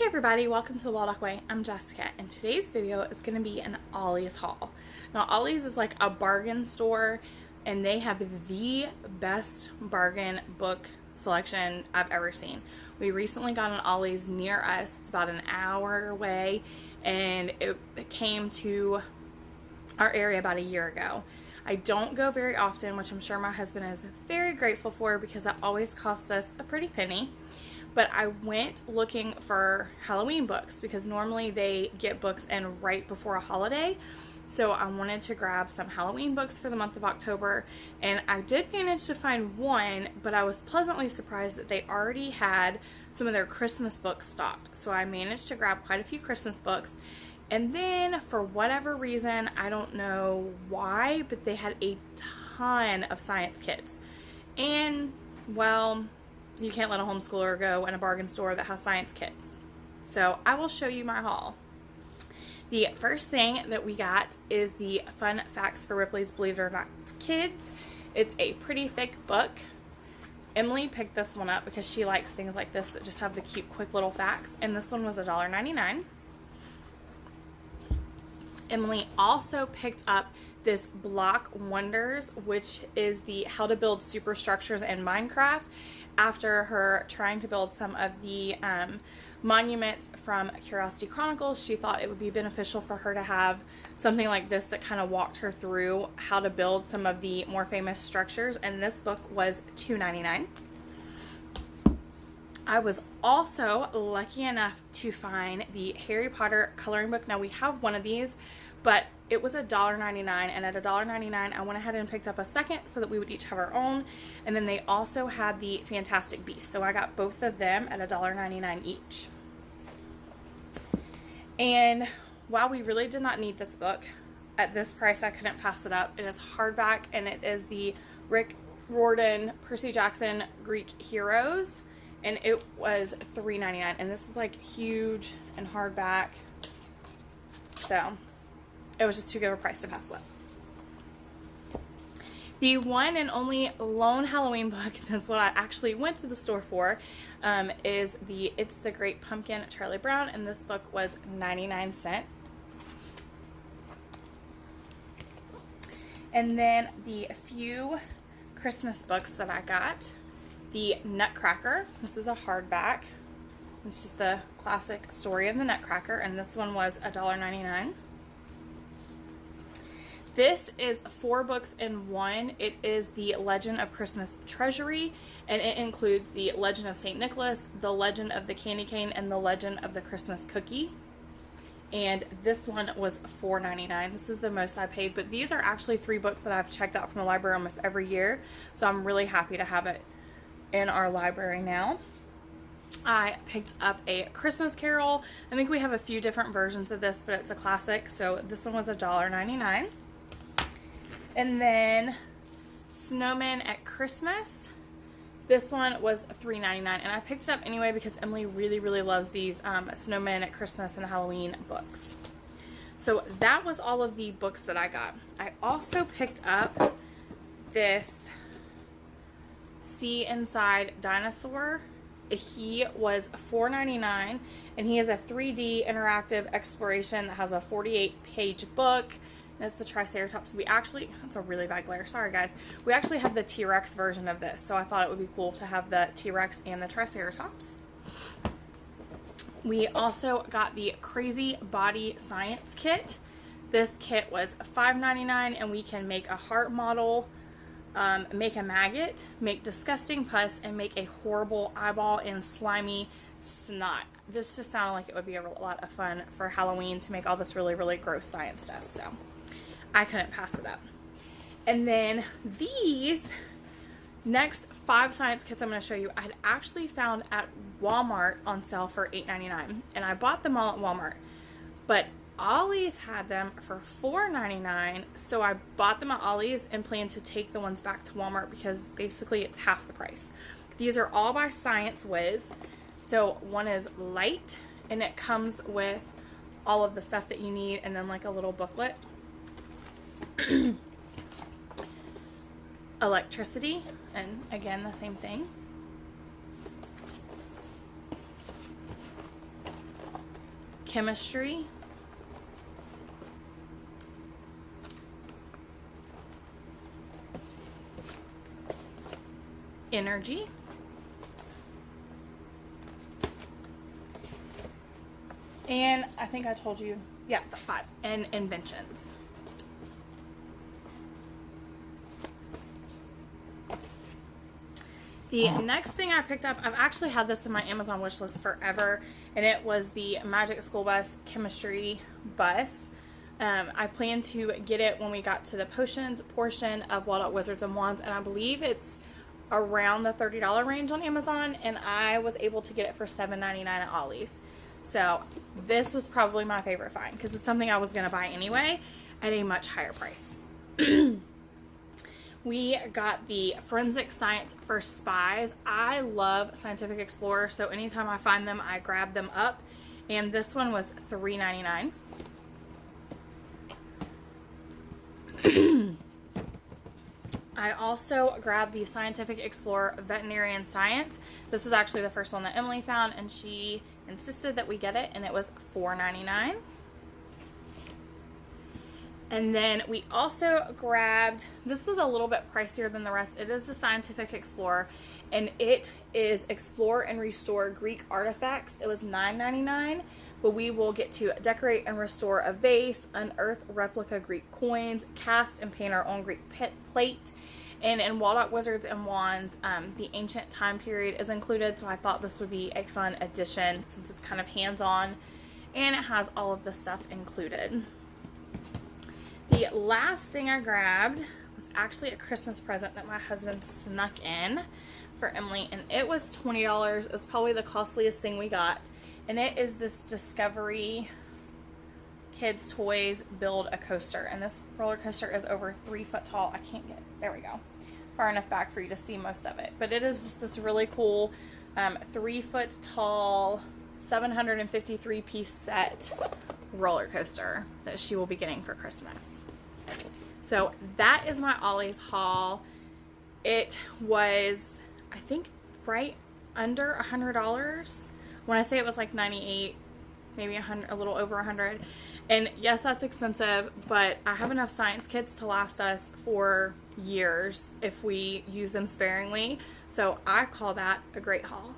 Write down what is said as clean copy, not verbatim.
everybody, welcome to the Waldock Way. I'm Jessica, and today's video is going to be an Ollie's haul. Now, Ollie's is like a bargain store, and they have the best bargain book selection I've ever seen. We recently got an Ollie's near us. It's about an hour away, and it came to our area about a year ago. I don't go very often, which I'm sure my husband is very grateful for because that always costs us a pretty penny. But I went looking for Halloween books because normally they get books in right before a holiday. So I wanted to grab some Halloween books for the month of October, and I did manage to find one, but I was pleasantly surprised that they already had some of their Christmas books stocked. So I managed to grab quite a few Christmas books, and then for whatever reason, I don't know why, but they had a ton of science kits. And, well, you can't let a homeschooler go in a bargain store that has science kits. So I will show you my haul. The first thing that we got is the Fun Facts for Ripley's Believe It or Not Kids. It's a pretty thick book. Emily picked this one up because she likes things like this that just have the cute, quick little facts. And this one was $1.99. Emily also picked up this Block Wonders, which is the how to build superstructures in Minecraft. After her trying to build some of the monuments from Curiosity Chronicles, she thought it would be beneficial for her to have something like this that kind of walked her through how to build some of the more famous structures, and this book was $2.99. I was also lucky enough to find the Harry Potter coloring book. Now, we have one of these, but it was $1.99, and at $1.99 I went ahead and picked up a second so that we would each have our own. And then they also had the Fantastic Beasts, so I got both of them at $1.99 each. And while we really did not need this book, at this price I couldn't pass it up. It is hardback, and it is the Rick Riordan, Percy Jackson Greek Heroes, and it was $3.99, and this is like huge and hardback, so it was just too good of a price to pass it up. The one and only lone Halloween book, that's what I actually went to the store for, is the It's the Great Pumpkin, Charlie Brown, and this book was 99¢. And then the few Christmas books that I got, the Nutcracker. This is a hardback. It's just the classic story of the Nutcracker, and this one was $1.99. This is 4 books in one. It is the Legend of Christmas Treasury, and it includes the Legend of St. Nicholas, the Legend of the Candy Cane, and the Legend of the Christmas Cookie. And this one was $4.99. This is the most I paid, but these are actually 3 books that I've checked out from the library almost every year, so I'm really happy to have it in our library now. I picked up a Christmas Carol. I think we have a few different versions of this, but it's a classic, so this one was $1.99. And then Snowmen at Christmas. This one was $3.99, and I picked it up anyway because Emily really, really loves these Snowmen at Christmas and Halloween books. So that was all of the books that I got. I also picked up this See Inside Dinosaur. He was $4.99, and he is a 3D interactive exploration that has a 48-page book. That's the Triceratops. That's a really bad glare. Sorry, guys. We actually have the T-Rex version of this, so I thought it would be cool to have the T-Rex and the Triceratops. We also got the Crazy Body Science Kit. This kit was $5.99, and we can make a heart model, make a maggot, make disgusting pus, and make a horrible eyeball and slimy snot. This just sounded like it would be a lot of fun for Halloween to make all this really, really gross science stuff, so I couldn't pass it up. And then these next 5 science kits I'm going to show you, I had actually found at Walmart on sale for $8.99, and I bought them all at Walmart, but Ollie's had them for $4.99, so I bought them at Ollie's and plan to take the ones back to Walmart because basically it's half the price. These are all by Science Whiz. So one is light, and it comes with all of the stuff that you need, and then like a little booklet. Electricity, and again the same thing. chemistry, energy, and I think I told you, yeah, 5, and inventions. The next thing I picked up, I've actually had this in my Amazon wish list forever, and it was the Magic School Bus Chemistry Bus. I plan to get it when we got to the potions portion of Waldock Wizards and Wands, and I believe it's around the $30 range on Amazon, and I was able to get it for $7.99 at Ollie's. So this was probably my favorite find because it's something I was going to buy anyway at a much higher price. We got the Forensic Science for Spies. I love Scientific Explorer, so anytime I find them, I grab them up. And this one was $3.99. I also grabbed the Scientific Explorer Veterinarian Science. This is actually the first one that Emily found, and she insisted that we get it, and it was $4.99. And then we also grabbed, this was a little bit pricier than the rest. It is the Scientific Explorer, and it is Explore and Restore Greek Artifacts. It was $9.99, but we will get to decorate and restore a vase, unearth replica Greek coins, cast and paint our own Greek plate. And in Waldock Wizards and Wands, the ancient time period is included, so I thought this would be a fun addition since it's kind of hands-on and it has all of the stuff included. The last thing I grabbed was actually a Christmas present that my husband snuck in for Emily, and it was $20. It was probably the costliest thing we got, and it is this Discovery Kids Toys Build a Coaster, and this roller coaster is over 3 foot tall. I can't get, there we go, far enough back for you to see most of it, but it is just this really cool 3 foot tall 753 piece set roller coaster that she will be getting for Christmas. So that is my Ollie's haul. It was, I think, right under $100. When I say it was like 98, maybe 100, a little over 100. And yes, that's expensive, but I have enough science kits to last us for years if we use them sparingly. So I call that a great haul.